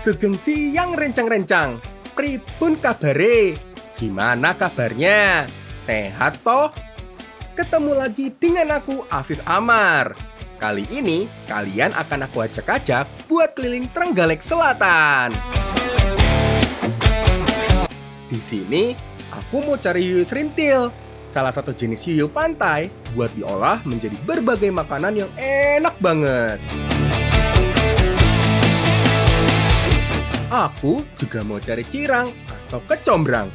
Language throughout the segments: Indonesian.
Sugeng siang rencang-rencang. Pripun kabare? Gimana kabarnya? Sehat toh? Ketemu lagi dengan aku, Afif Amar. Kali ini, kalian akan aku ajak-ajak buat keliling Trenggalek Selatan. Di sini, aku mau cari yuyu serintil, salah satu jenis yuyu pantai buat diolah menjadi berbagai makanan yang enak banget. Aku juga mau cari cirang atau kecombrang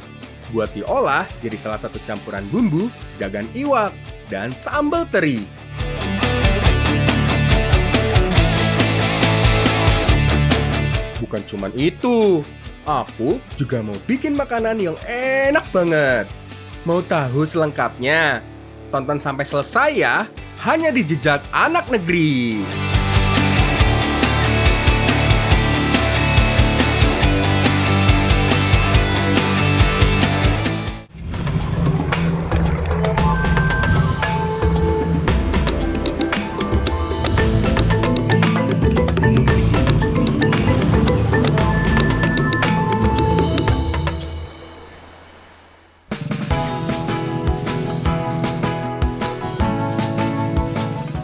buat diolah jadi salah satu campuran bumbu, jagan iwak, dan sambal teri. Bukan cuman itu, aku juga mau bikin makanan yang enak banget. Mau tahu selengkapnya? Tonton sampai selesai ya, hanya di Jejak Anak Negeri.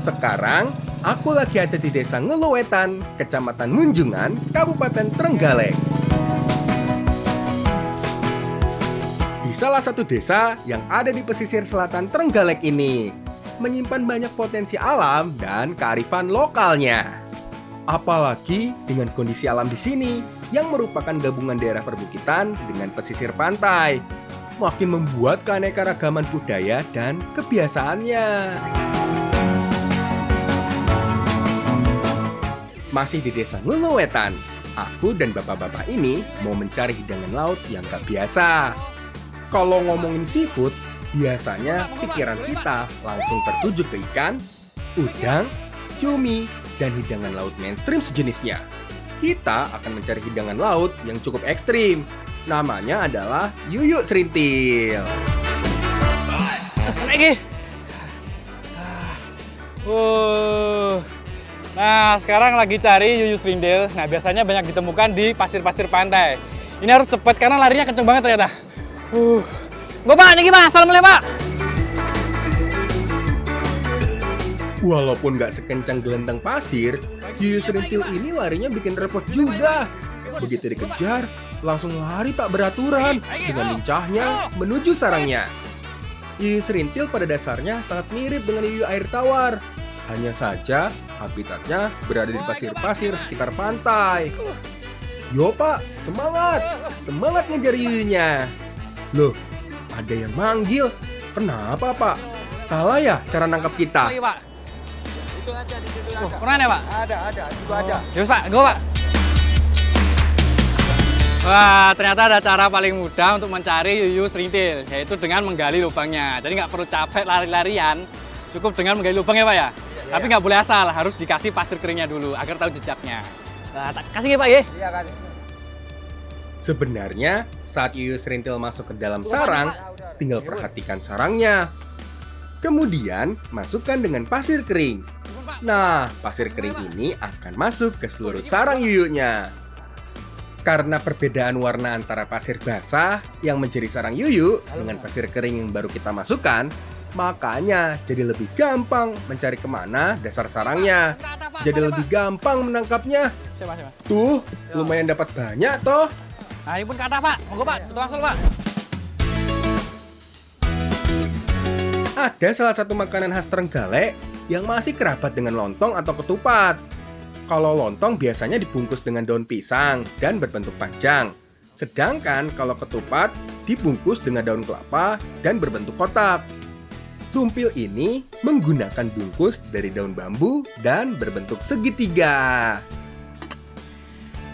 Sekarang, aku lagi ada di Desa Ngeluwetan, Kecamatan Munjungan, Kabupaten Trenggalek. Di salah satu desa yang ada di pesisir selatan Trenggalek ini, menyimpan banyak potensi alam dan kearifan lokalnya. Apalagi dengan kondisi alam di sini, yang merupakan gabungan daerah perbukitan dengan pesisir pantai, makin membuat keanekaragaman budaya dan kebiasaannya. Masih di Desa Ngeluwetan, aku dan bapak-bapak ini mau mencari hidangan laut yang gak biasa. Kalau ngomongin seafood, biasanya pikiran kita langsung tertuju ke ikan, udang, cumi, dan hidangan laut mainstream sejenisnya. Kita akan mencari hidangan laut yang cukup ekstrim. Namanya adalah yuyu serintil. Lagi. Nah, sekarang lagi cari yuyu serintil. Nah, biasanya banyak ditemukan di pasir-pasir pantai. Ini harus cepat karena larinya kenceng banget ternyata. Bapak, ini gimana? Assalamualaikum, Pak. Walaupun nggak sekencang gelendang pasir, yuyu serintil ini larinya bikin repot juga. Begitu dikejar, langsung lari tak beraturan dengan lincahnya menuju sarangnya. Yuyu serintil pada dasarnya sangat mirip dengan yuyu air tawar. Hanya saja habitatnya berada di pasir-pasir sekitar pantai. Yo pak, semangat! Semangat ngejar yuyunya. Loh, ada yang manggil. Kenapa pak? Salah ya cara nangkap kita? Lagi, Pak. Itu aja di situ aja. Pernah ya, Pak? Ada, juga ada. Yus, Pak, go, Pak. Wah, ternyata ada cara paling mudah untuk mencari yuyu serintil, yaitu dengan menggali lubangnya. Jadi nggak perlu capek lari-larian, cukup dengan menggali lubang ya, Pak ya? Tapi nggak boleh asal, harus dikasih pasir keringnya dulu agar tahu jejaknya. Nah, kasih ya, Pak ya? Iya kan. Sebenarnya saat yuyu serintil masuk ke dalam sarang, tinggal perhatikan sarangnya. Kemudian masukkan dengan pasir kering. Nah, pasir kering ini akan masuk ke seluruh sarang yuyunya. Karena perbedaan warna antara pasir basah yang menjadi sarang yuyu dengan pasir kering yang baru kita masukkan, makanya jadi lebih gampang mencari kemana dasar sarangnya. Jadi lebih gampang menangkapnya. Siapa? Tuh, lumayan dapat banyak toh. Nah, ini pun kata, Pak. Monggo, Pak. Tutup langsung, Pak. Ada salah satu makanan khas Trenggalek yang masih kerabat dengan lontong atau ketupat. Kalau lontong biasanya dibungkus dengan daun pisang dan berbentuk panjang. Sedangkan kalau ketupat dibungkus dengan daun kelapa dan berbentuk kotak. Sumpil ini menggunakan bungkus dari daun bambu dan berbentuk segitiga.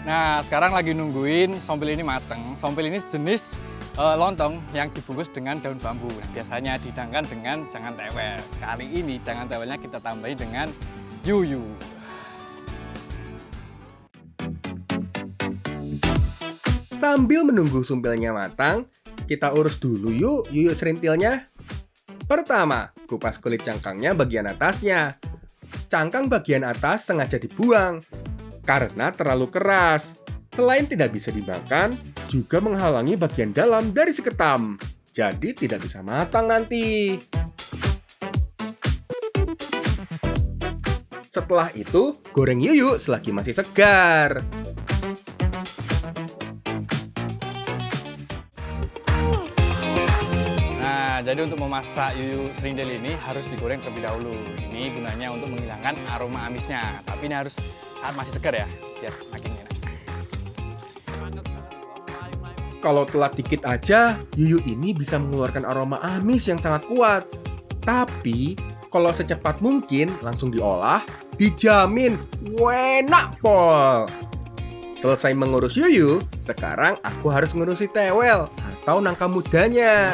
Nah, sekarang lagi nungguin sompil ini mateng. Sompil ini jenis lontong yang dibungkus dengan daun bambu. Nah, biasanya dihidangkan dengan jangan tewel. Kali ini jangan tewelnya kita tambahi dengan yuyu. Sambil menunggu sumpilnya matang, kita urus dulu yuk yuyu serintilnya. Pertama, kupas kulit cangkangnya bagian atasnya. Cangkang bagian atas sengaja dibuang karena terlalu keras. Selain tidak bisa dimakan, juga menghalangi bagian dalam dari si ketam. Jadi tidak bisa matang nanti. Setelah itu, goreng yuyu selagi masih segar. Nah, jadi untuk memasak yuyu serindil ini harus digoreng terlebih dahulu. Ini gunanya untuk menghilangkan aroma amisnya. Tapi ini harus saat masih segar ya, biar makin enak. Kalau telat dikit aja, yuyu ini bisa mengeluarkan aroma amis yang sangat kuat. Tapi, kalau secepat mungkin langsung diolah, dijamin enak pol. Selesai mengurus yuyu, sekarang aku harus ngurusi tewel atau nangka mudanya.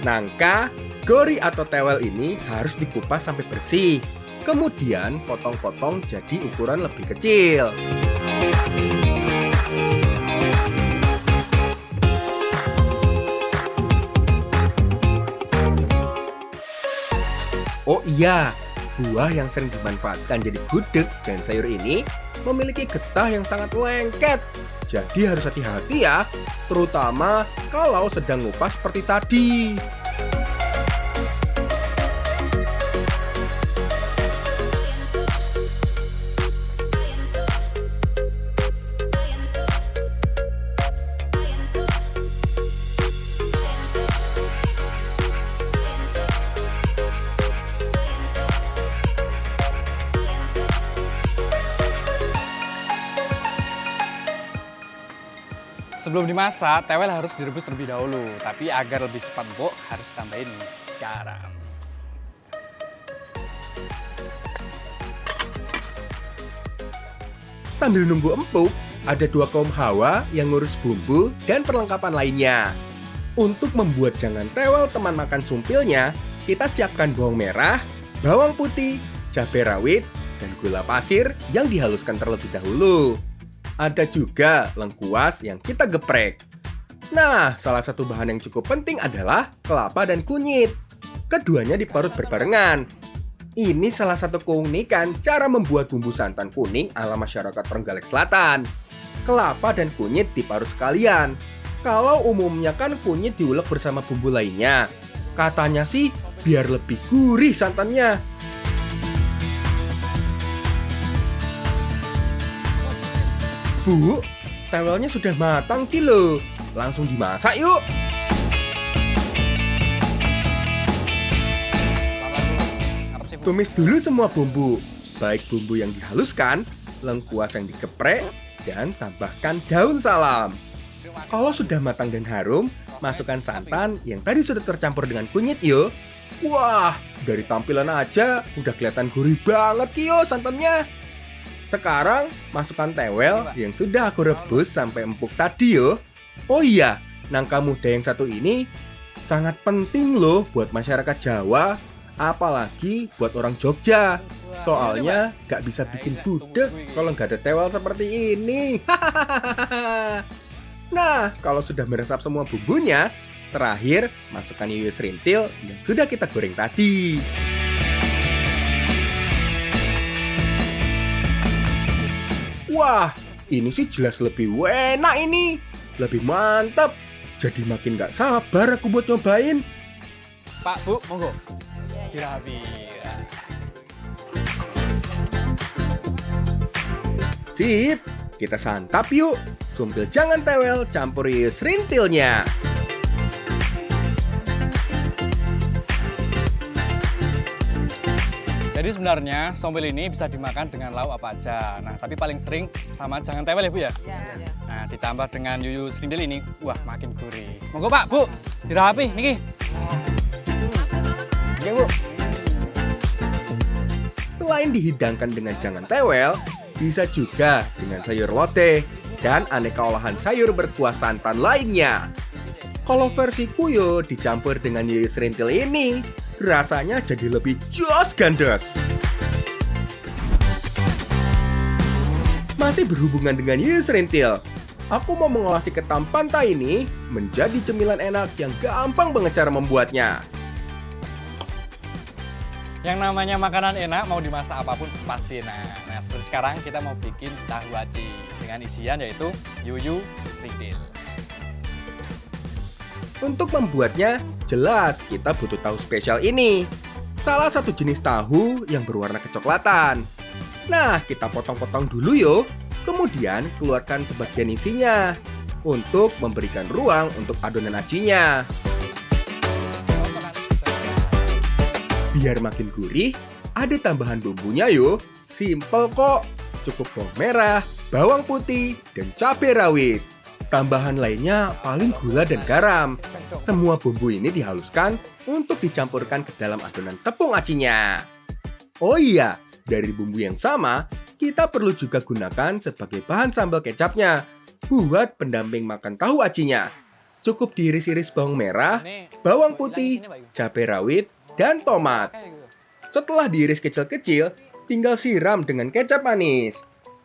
Nangka, gori atau tewel ini harus dikupas sampai bersih. Kemudian potong-potong jadi ukuran lebih kecil. Oh iya, buah yang sering dimanfaatkan jadi gudeg dan sayur ini memiliki getah yang sangat lengket. Jadi harus hati-hati ya, terutama kalau sedang ngupas seperti tadi. Sebelum dimasak, tewel harus direbus terlebih dahulu. Tapi agar lebih cepat empuk, harus tambahin garam. Sambil nunggu empuk, ada dua kaum hawa yang ngurus bumbu dan perlengkapan lainnya. Untuk membuat jangan tewel teman makan sumpilnya, kita siapkan bawang merah, bawang putih, cabai rawit, dan gula pasir yang dihaluskan terlebih dahulu. Ada juga lengkuas yang kita geprek. Nah, salah satu bahan yang cukup penting adalah kelapa dan kunyit. Keduanya diparut berbarengan. Ini salah satu keunikan cara membuat bumbu santan kuning ala masyarakat Trenggalek Selatan. Kelapa dan kunyit diparut sekalian. Kalau umumnya kan kunyit diulek bersama bumbu lainnya. Katanya sih biar lebih gurih santannya. Bu, tewelnya sudah matang kilo. Langsung dimasak yuk. Tumis dulu semua bumbu, baik bumbu yang dihaluskan, lengkuas yang digeprek, dan tambahkan daun salam. Kalau sudah matang dan harum, masukkan santan yang tadi sudah tercampur dengan kunyit yuk. Wah, dari tampilan aja udah kelihatan gurih banget kyo santannya. Sekarang masukkan tewel yang sudah aku rebus sampai empuk tadi yo. Oh iya, nangka muda yang satu ini sangat penting loh buat masyarakat Jawa, apalagi buat orang Jogja. Soalnya gak bisa bikin gudeg kalau nggak ada tewel seperti ini. Nah, kalau sudah meresap semua bumbunya, terakhir masukkan yuyu serintil yang sudah kita goreng tadi. Wah, ini sih jelas lebih enak ini. Lebih mantap. Jadi makin gak sabar aku buat nyobain. Pak, Bu, monggo. Dirapi. Sip, kita santap yuk. Sumpil jangan tewel, campur yuyu serintilnya. Jadi sebenarnya sompil ini bisa dimakan dengan lauk apa aja. Nah, tapi paling sering sama jangan tewel ya, Bu ya? Iya. Nah, ditambah dengan yuyu serindil ini, wah makin gurih. Monggo Pak, Bu, dirapi niki. Oke, Bu. Selain dihidangkan dengan jangan tewel, bisa juga dengan sayur lodeh dan aneka olahan sayur berkuah santan lainnya. Kalau versi kuyo dicampur dengan yuyu serintil ini, rasanya jadi lebih jos gandos. Masih berhubungan dengan yuyu serintil, aku mau mengolah si ketam pantai ini menjadi cemilan enak yang gampang banget cara membuatnya. Yang namanya makanan enak mau dimasak apapun pasti enak. Nah, seperti sekarang kita mau bikin tahu aci dengan isian yaitu yuyu srintil. Untuk membuatnya, jelas kita butuh tahu spesial ini. Salah satu jenis tahu yang berwarna kecoklatan. Nah, kita potong-potong dulu yuk. Kemudian keluarkan sebagian isinya untuk memberikan ruang untuk adonan acinya. Biar makin gurih, ada tambahan bumbunya yuk. Simple kok, cukup bawang merah, bawang putih, dan cabai rawit. Tambahan lainnya paling gula dan garam. Semua bumbu ini dihaluskan untuk dicampurkan ke dalam adonan tepung acinya. Oh iya, dari bumbu yang sama, kita perlu juga gunakan sebagai bahan sambal kecapnya buat pendamping makan tahu acinya. Cukup diiris-iris bawang merah, bawang putih, cabai rawit, dan tomat. Setelah diiris kecil-kecil, tinggal siram dengan kecap manis.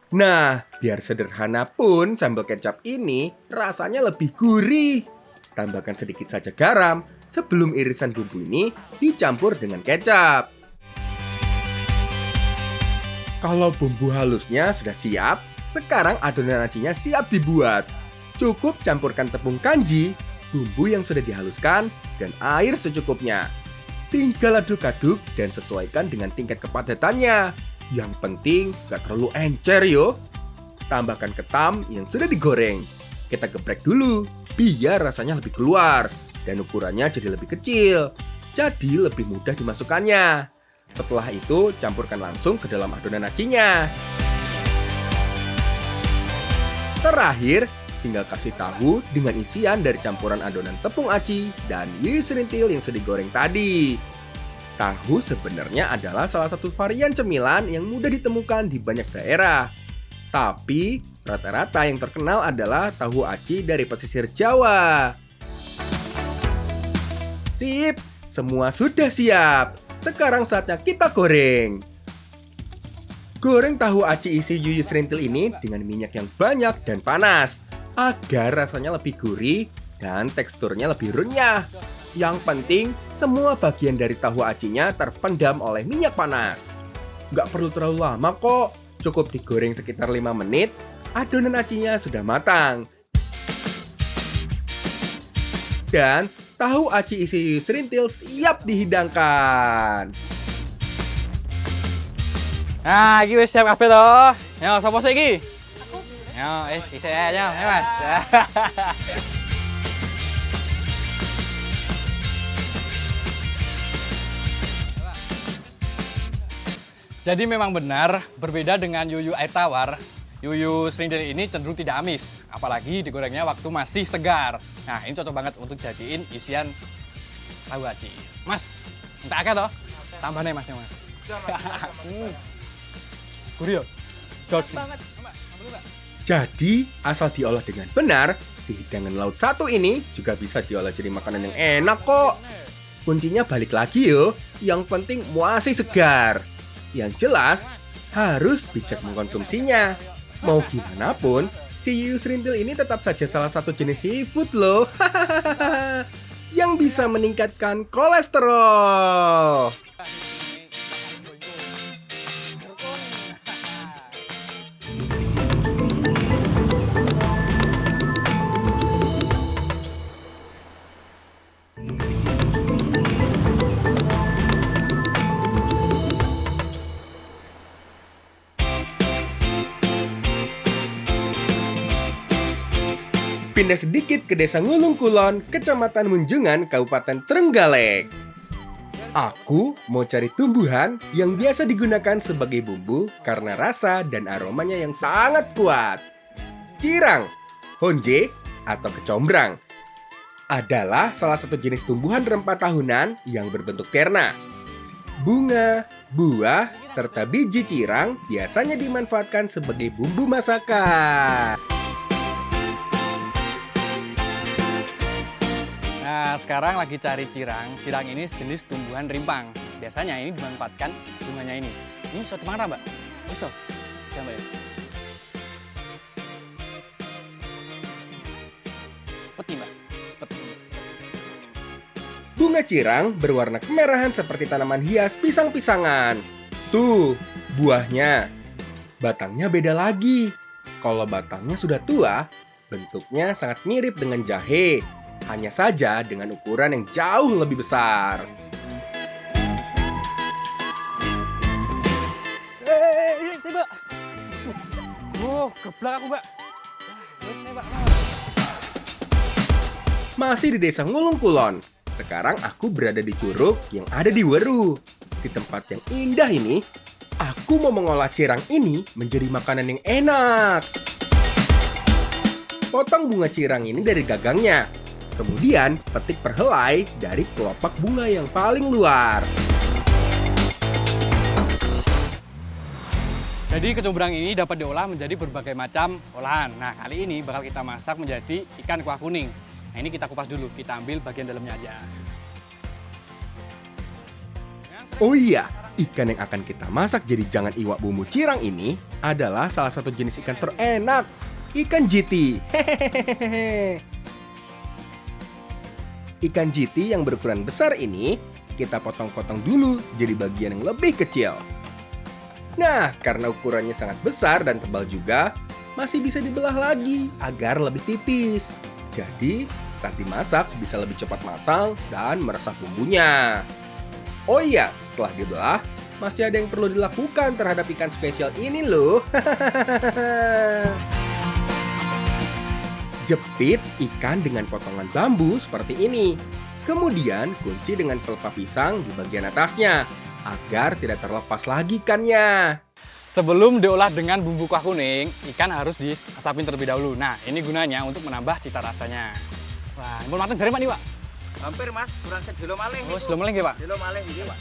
Nah, biar sederhana pun sambal kecap ini rasanya lebih gurih. Tambahkan sedikit saja garam sebelum irisan bumbu ini dicampur dengan kecap. Kalau bumbu halusnya sudah siap, sekarang adonan acinya siap dibuat. Cukup campurkan tepung kanji, bumbu yang sudah dihaluskan, dan air secukupnya. Tinggal aduk-aduk dan sesuaikan dengan tingkat kepadatannya. Yang penting gak terlalu encer yo. Tambahkan ketam yang sudah digoreng. Kita geprek dulu biar rasanya lebih keluar dan ukurannya jadi lebih kecil. Jadi lebih mudah dimasukkannya. Setelah itu campurkan langsung ke dalam adonan acinya. Terakhir, tinggal kasih tahu dengan isian dari campuran adonan tepung aci dan yuyu serintil yang sudah digoreng tadi. Tahu sebenarnya adalah salah satu varian cemilan yang mudah ditemukan di banyak daerah. Tapi, rata-rata yang terkenal adalah tahu aci dari pesisir Jawa. Sip, semua sudah siap. Sekarang saatnya kita goreng. Goreng tahu aci isi yuyu serintil ini dengan minyak yang banyak dan panas, agar rasanya lebih gurih dan teksturnya lebih renyah. Yang penting, semua bagian dari tahu acinya terpendam oleh minyak panas. Nggak perlu terlalu lama kok, cukup digoreng sekitar 5 menit, adonan acinya sudah matang. Dan tahu aci isi yuyu serintil siap dihidangkan. Nah, iki wis siap kabeh to. Yo, sapa sih iki? Aku. Yo, isih aja, Mas. Jadi memang benar, berbeda dengan yuyu air tawar, yuyu serintil ini cenderung tidak amis, apalagi digorengnya waktu masih segar. Nah, ini cocok banget untuk jadiin isian tahu aci. Mas, minta akeh toh? Tambah nih Mas. Gurih ya? Jos banget. Jadi, asal diolah dengan benar, si hidangan laut satu ini juga bisa diolah jadi makanan yang enak kok. Kuncinya balik lagi yo, yang penting masih segar. Yang jelas, harus bijak mengkonsumsinya. Mau gimana pun, si yuyu serintil ini tetap saja salah satu jenis seafood loh. Yang bisa meningkatkan kolesterol. Pindah sedikit ke Desa Ngulung Kulon, Kecamatan Munjungan, Kabupaten Trenggalek. Aku mau cari tumbuhan yang biasa digunakan sebagai bumbu karena rasa dan aromanya yang sangat kuat. Cirang, honje, atau kecombrang adalah salah satu jenis tumbuhan rempah tahunan yang berbentuk terna. Bunga, buah, serta biji cirang biasanya dimanfaatkan sebagai bumbu masakan. Nah, sekarang lagi cari cirang. Cirang ini jenis tumbuhan rimpang. Biasanya ini dimanfaatkan bunganya ini. Ini soto mana, Mbak? Bisa? Coba ya. Cepet nih, Mbak. Cepet. Bunga cirang berwarna kemerahan seperti tanaman hias pisang-pisangan. Tuh, buahnya. Batangnya beda lagi. Kalau batangnya sudah tua, bentuknya sangat mirip dengan jahe. Hanya saja dengan ukuran yang jauh lebih besar. Mbak. Geblak aku, Mbak. Masih di desa Ngulung Kulon. Sekarang aku berada di Curug yang ada di Weru. Di tempat yang indah ini, aku mau mengolah cirang ini menjadi makanan yang enak. Potong bunga cirang ini dari gagangnya. Kemudian petik perhelai dari kelopak bunga yang paling luar. Jadi kecombrang ini dapat diolah menjadi berbagai macam olahan. Nah, kali ini bakal kita masak menjadi ikan kuah kuning. Nah, ini kita kupas dulu, kita ambil bagian dalamnya aja. Oh iya, ikan yang akan kita masak jadi jangan iwak bumbu cirang ini adalah salah satu jenis ikan terenak, ikan jiti. Hehehe. Ikan jiti yang berukuran besar ini kita potong-potong dulu jadi bagian yang lebih kecil. Nah, karena ukurannya sangat besar dan tebal juga, masih bisa dibelah lagi agar lebih tipis. Jadi, saat dimasak bisa lebih cepat matang dan meresap bumbunya. Oh iya, setelah dibelah, masih ada yang perlu dilakukan terhadap ikan spesial ini loh. Jepit ikan dengan potongan bambu seperti ini. Kemudian kunci dengan pelepah pisang di bagian atasnya, agar tidak terlepas lagi ikannya. Sebelum diolah dengan bumbu kuah kuning, ikan harus diasapin terlebih dahulu. Nah, ini gunanya untuk menambah cita rasanya. Wah, impun mateng dari mana nih, Pak? Hampir Mas, kurang sedilo malih. Oh, sebelum maleng ya, Pak? Sedilo malih iki, Pak.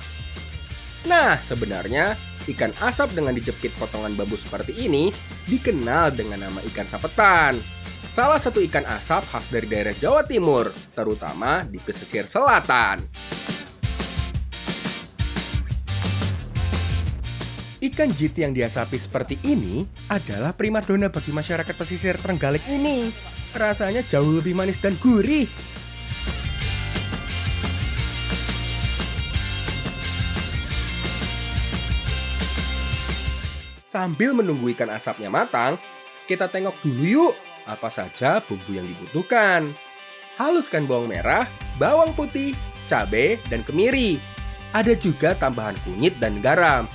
Nah, sebenarnya ikan asap dengan dijepit potongan bambu seperti ini dikenal dengan nama ikan sapetan. Salah satu ikan asap khas dari daerah Jawa Timur, terutama di pesisir selatan. Ikan jiti yang diasapi seperti ini adalah primadona bagi masyarakat pesisir Trenggalek ini. Rasanya jauh lebih manis dan gurih. Sambil menunggu ikan asapnya matang, kita tengok dulu yuk apa saja bumbu yang dibutuhkan. Haluskan bawang merah, bawang putih, cabai, dan kemiri. Ada juga tambahan kunyit dan garam.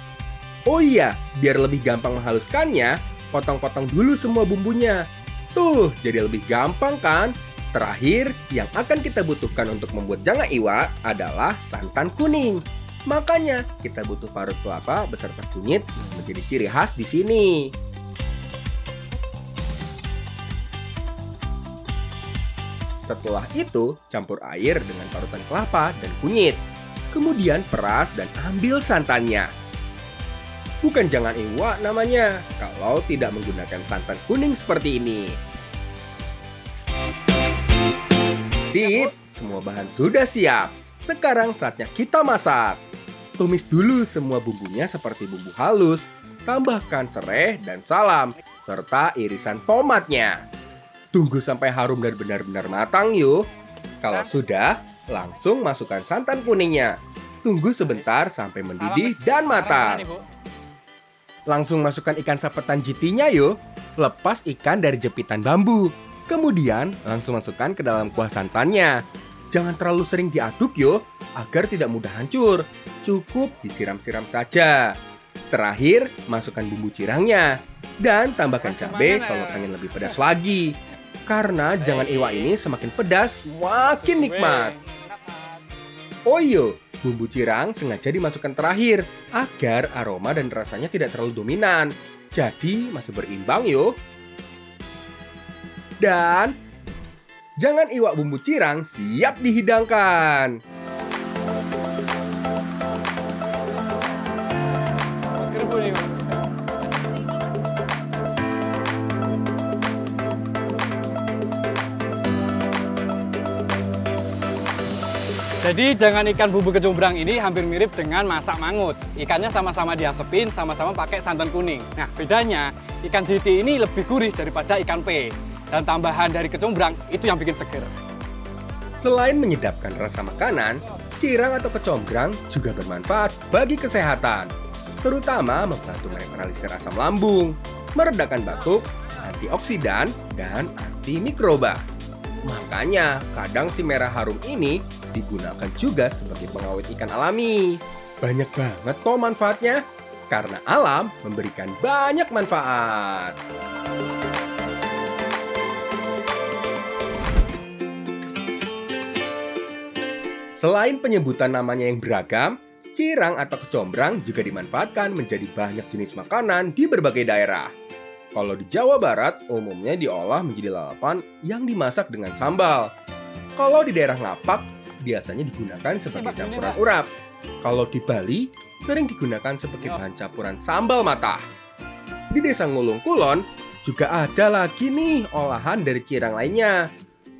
Oh iya, biar lebih gampang menghaluskannya, potong-potong dulu semua bumbunya. Tuh, jadi lebih gampang kan? Terakhir, yang akan kita butuhkan untuk membuat janga iwa adalah santan kuning. Makanya, kita butuh parut kelapa beserta kunyit yang menjadi ciri khas di sini. Setelah itu, campur air dengan parutan kelapa dan kunyit. Kemudian peras dan ambil santannya. Bukan jangan iwa namanya, kalau tidak menggunakan santan kuning seperti ini. Sip, semua bahan sudah siap. Sekarang saatnya kita masak. Tumis dulu semua bumbunya seperti bumbu halus. Tambahkan serai dan salam, serta irisan tomatnya. Tunggu sampai harum dan benar-benar matang yuk. Kalau sudah, langsung masukkan santan kuningnya. Tunggu sebentar sampai mendidih dan matang. Langsung masukkan ikan sapetan jitinya yuk. Lepas ikan dari jepitan bambu. Kemudian langsung masukkan ke dalam kuah santannya. Jangan terlalu sering diaduk yuk, agar tidak mudah hancur. Cukup disiram-siram saja. Terakhir, masukkan bumbu cirangnya. Dan tambahkan cabai kalau pengen lebih pedas lagi. Karena jangan iwa ini semakin pedas, makin nikmat. Oh iya, bumbu cirang sengaja dimasukkan terakhir agar aroma dan rasanya tidak terlalu dominan. Jadi masih berimbang yuk. Dan jangan iwak bumbu cirang siap dihidangkan. Jadi jangan ikan bumbu kecombrang ini hampir mirip dengan masak mangut. Ikannya sama-sama diasepin, sama-sama pakai santan kuning. Nah, bedanya ikan jiti ini lebih gurih daripada ikan pe. Dan tambahan dari kecombrang itu yang bikin seger. Selain menyedapkan rasa makanan, cirang atau kecombrang juga bermanfaat bagi kesehatan, terutama membantu menetralisir asam lambung, meredakan batuk, antioksidan, dan antimikroba. Makanya, kadang si merah harum ini digunakan juga sebagai pengawet ikan alami. Banyak banget kok manfaatnya, karena alam memberikan banyak manfaat. Selain penyebutan namanya yang beragam, cirang atau kecombrang juga dimanfaatkan menjadi banyak jenis makanan di berbagai daerah. Kalau di Jawa Barat, umumnya diolah menjadi lalapan yang dimasak dengan sambal. Kalau di daerah Ngapak, biasanya digunakan sebagai campuran urap. Kalau di Bali, sering digunakan sebagai bahan campuran sambal matah. Di Desa Ngulung Kulon, juga ada lagi nih olahan dari cirang lainnya.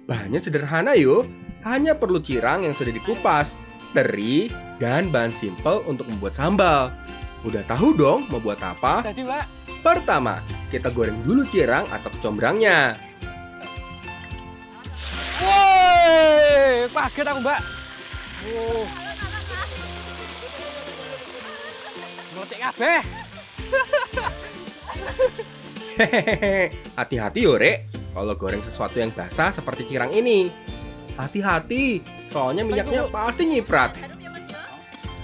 Bahannya sederhana yuk, hanya perlu cirang yang sudah dikupas, teri, dan bahan simpel untuk membuat sambal. Udah tahu dong mau buat apa? Jadi, Pak. Pertama, kita goreng dulu cirang atau kecombrangnya. Woi, kaget aku, Mbak. Ngocek kabeh. Hehehe, hati-hati yo, Rek. Kalau goreng sesuatu yang basah seperti cirang ini. Hati-hati, soalnya minyaknya pasti nyiprat.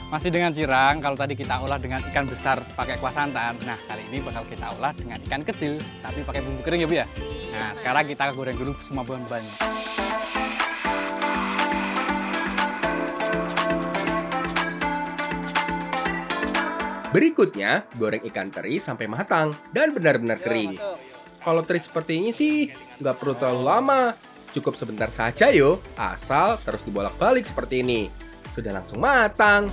Masih dengan cirang, kalau tadi kita olah dengan ikan besar pakai kuah santan. Nah, kali ini bakal kita olah dengan ikan kecil, tapi pakai bumbu kering ya, Bu ya? Nah, sekarang kita goreng dulu semua bahan-bahannya. Berikutnya, goreng ikan teri sampai matang dan benar-benar kering. Kalau teri seperti ini sih, nggak perlu terlalu lama. Cukup sebentar saja yo, asal terus dibolak-balik seperti ini. Sudah langsung matang.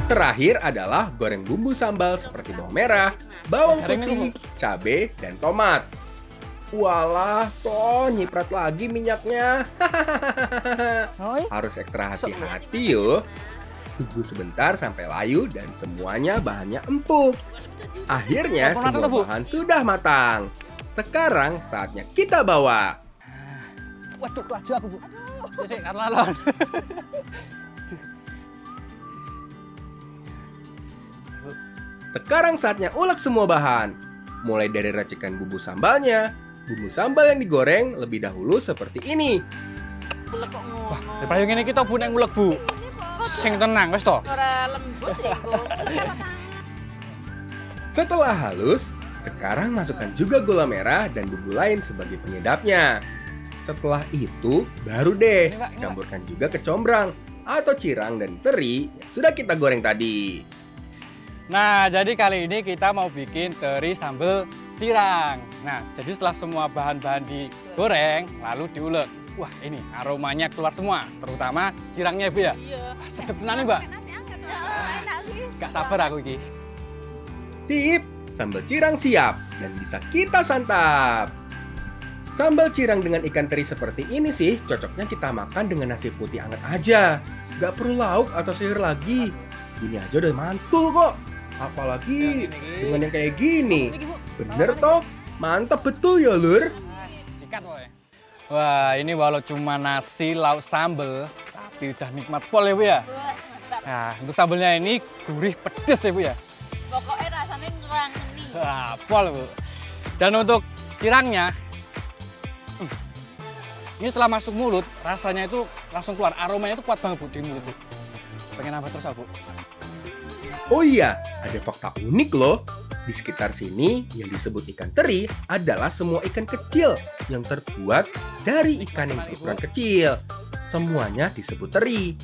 Terakhir adalah goreng bumbu sambal seperti bawang merah, bawang putih, cabai, dan tomat. Walah, toh nyiprat lagi minyaknya. Harus ekstra hati-hati yo. Tunggu sebentar sampai layu dan semuanya bahannya empuk. Akhirnya semua bahan sudah matang. Sekarang saatnya kita bawa. Waduh, laju aku, Bu. Sik, karlalon. Sekarang saatnya ulek semua bahan. Mulai dari racikan bumbu sambalnya. Bumbu sambal yang digoreng lebih dahulu seperti ini. Wah, daripada yang ini kita Bu nek ngulek, Bu. Sing tenang wis to. Setelah halus, sekarang masukkan juga gula merah dan bumbu lain sebagai penyedapnya. Setelah itu, baru deh campurkan juga kecombrang atau cirang dan teri yang sudah kita goreng tadi. Nah, jadi kali ini kita mau bikin teri sambal cirang. Nah, jadi setelah semua bahan-bahan digoreng, lalu diulek. Wah, ini aromanya keluar semua, terutama cirangnya, Bu ya. Wah, sedep tenan nih, Mbak. Gak sabar aku iki. Sip, sambal cirang siap dan bisa kita santap. Sambal cirang dengan ikan teri seperti ini sih cocoknya kita makan dengan nasi putih hangat aja. Gak perlu lauk atau sayur lagi. Ini aja udah mantul kok. Apalagi dengan yang kayak gini. Bener toh? Mantap betul ya, Lur. Sikat woy. Wah, ini walau cuma nasi, lauk sambal, tapi udah nikmat pol ya, Bu ya. Nah, untuk sambalnya ini gurih pedes ya, Bu ya. Pokoknya rasanya ngerangeni. Wah, pol, Bu. Dan untuk cirangnya, ini setelah masuk mulut, rasanya itu langsung keluar. Aromanya itu kuat banget, Bu, di mulut, Bu. Pengen nambah terus, Bu. Oh iya, ada fakta unik loh. Di sekitar sini yang disebut ikan teri adalah semua ikan kecil yang terbuat dari ikan yang berukuran kecil. Semuanya disebut teri.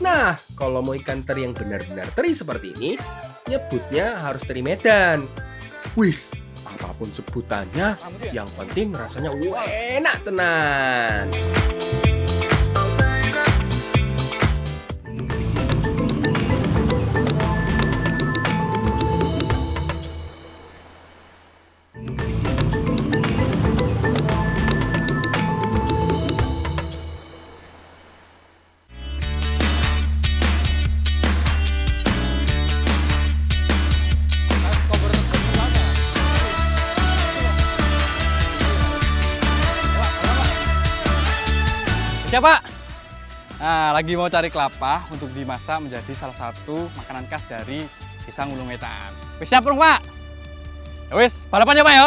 Nah, kalau mau ikan teri yang benar-benar teri seperti ini, nyebutnya harus teri Medan. Wis, apapun sebutannya, yang penting rasanya enak tenan. Siapa? Nah, lagi mau cari kelapa untuk dimasak menjadi salah satu makanan khas dari Desa Ngulung Wetan. Wis siap belum, Pak? Ya wis, balapan ya, Pak ya?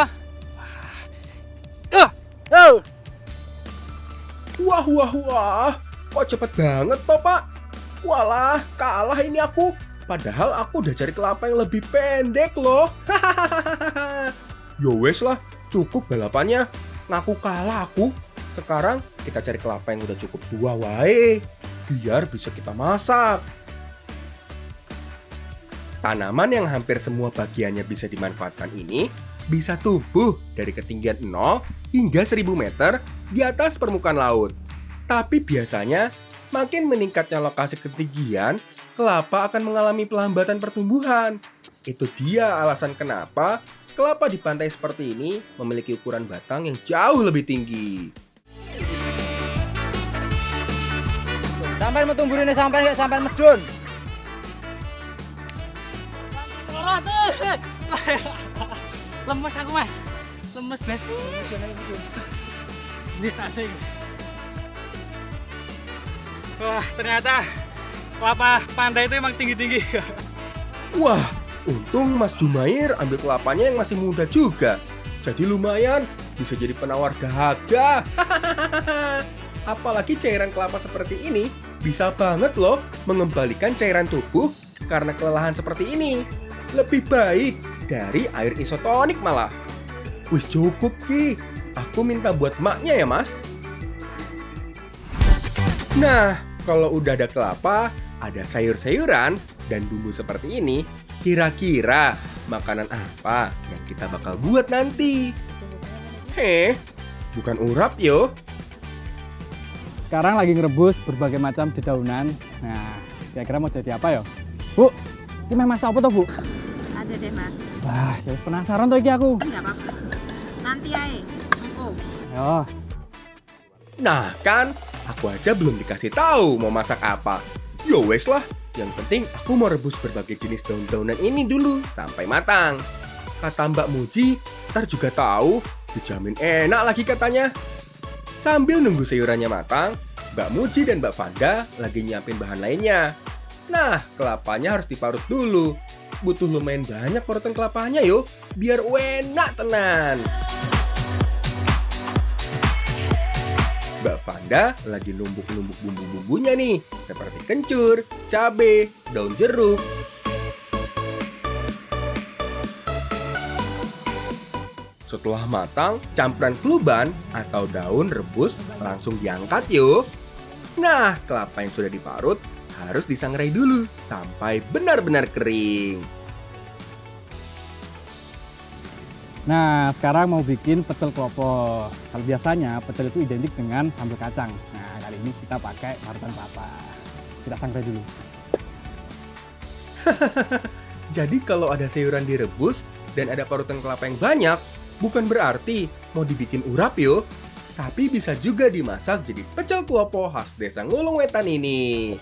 Wah, wah, wah. Kok cepet banget toh, Pak? Walah, kalah ini aku. Padahal aku udah cari kelapa yang lebih pendek loh. Yo wes lah, cukup balapannya. Ngaku kalah aku. Sekarang kita cari kelapa yang udah cukup tua wae. Biar bisa kita masak. Tanaman yang hampir semua bagiannya bisa dimanfaatkan ini bisa tumbuh dari ketinggian 0 hingga 1000 meter di atas permukaan laut. Tapi biasanya makin meningkatnya lokasi ketinggian, kelapa akan mengalami pelambatan pertumbuhan. Itu dia alasan kenapa kelapa di pantai seperti ini memiliki ukuran batang yang jauh lebih tinggi. Sampai mau tumbuh ini sampai nggak sampai medun. Lemes aku, Mas. Lemes bes. Ini asing. Wah, ternyata kelapa pantai itu emang tinggi-tinggi. Wah, untung Mas Jumair ambil kelapanya yang masih muda juga. Jadi lumayan bisa jadi penawar dahaga. Apalagi cairan kelapa seperti ini bisa banget loh mengembalikan cairan tubuh karena kelelahan seperti ini. Lebih baik dari air isotonik malah. Wis cukup Ki, aku minta buat maknya ya Mas. Nah, kalau udah ada kelapa, ada sayur-sayuran dan bumbu seperti ini, kira-kira makanan apa yang kita bakal buat nanti? Bukan urap yo. Sekarang lagi ngerebus berbagai macam dedaunan. Nah, kira-kira mau jadi apa ya? Bu, ini meh masak apa tuh, Bu? Ada deh mas. Wah, jadi penasaran tuh iki aku. Enggak apa-apa. Nanti aja. Oh. Yo, Nah kan, aku aja belum dikasih tahu mau masak apa. Yo wes lah, yang penting aku mau rebus berbagai jenis daun-daunan ini dulu sampai matang. Kata Mbak Muji, ntar juga tahu, dijamin enak lagi katanya. Sambil nunggu sayurannya matang, Mbak Muji dan Mbak Fanda lagi nyiapin bahan lainnya. Nah, kelapanya harus diparut dulu. Butuh lumayan banyak parutan kelapanya yo, biar enak tenan. Mbak Fanda lagi numbuk-numbuk bumbu-bumbunya nih, seperti kencur, cabai, daun jeruk. Setelah matang, campuran keluban atau daun rebus langsung diangkat yuk. Nah, kelapa yang sudah diparut harus disangrai dulu sampai benar-benar kering. nah sekarang mau bikin pecel klopo. Kalau biasanya pecel itu identik dengan sambal kacang. Nah, kali ini kita pakai parutan kelapa. Kita sangrai dulu. Jadi kalau ada sayuran direbus dan ada parutan kelapa yang banyak, bukan berarti mau dibikin urap yuk. Tapi bisa juga dimasak jadi pecel klopo khas Desa Ngulung Wetan ini.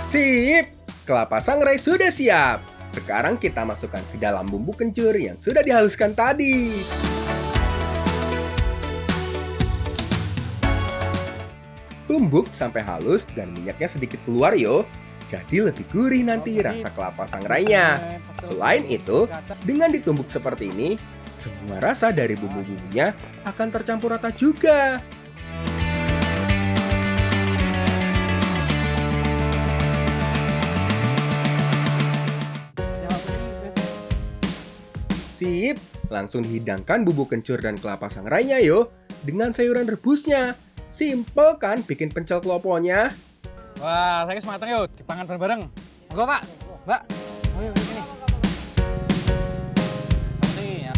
Sip! Kelapa sangrai sudah siap. Sekarang kita masukkan ke dalam bumbu kencur yang sudah dihaluskan tadi. Tumbuk sampai halus dan minyaknya sedikit keluar yo. Jadi lebih gurih nanti rasa kelapa sangrainya. Selain itu, dengan ditumbuk seperti ini, semua rasa dari bumbu-bumbunya akan tercampur rata juga. Sip, langsung dihidangkan bumbu kencur dan kelapa sangrainya yo, dengan sayuran rebusnya. Simple kan bikin pecel kloponya? Wah, saya semangat yuk, dipangan bareng-bareng. Monggo, Pak. Mbak. Ayo, sini. Nih ya.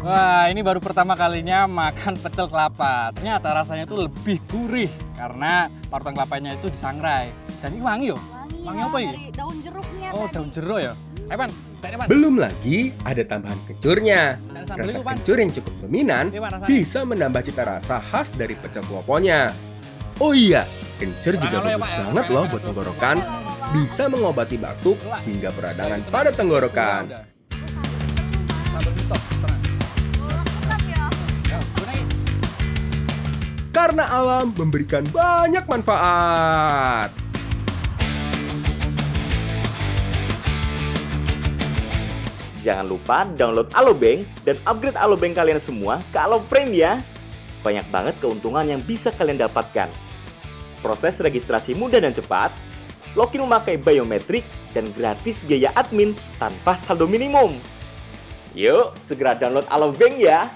Wah, ini baru pertama kalinya makan pecel kelapa. Ternyata rasanya itu lebih gurih karena parutan kelapanya itu disangrai. Dan ini wangi yo. Wangi apa ini? Dari daun jeruknya Oh, tadi. daun jeruk ya. Ayo, Pan. Pan. Belum lagi ada tambahan kencurnya. Dan sambal Rasa itu, Pan. kencur yang cukup dominan Ini, Pan, rasanya. bisa menambah cita rasa khas dari pecel kloponya. Oh iya, kencur juga Kurang ya, bagus Pak, ya. banget loh buat tenggorokan. Bisa mengobati batuk hingga peradangan pada tenggorokan. Karena alam memberikan banyak manfaat. Jangan lupa download Alobank dan upgrade Alobank kalian semua ke Aloprime ya. Banyak banget keuntungan yang bisa kalian dapatkan. Proses registrasi mudah dan cepat, login memakai biometrik, dan gratis biaya admin tanpa saldo minimum. Yuk, segera download Alobank ya!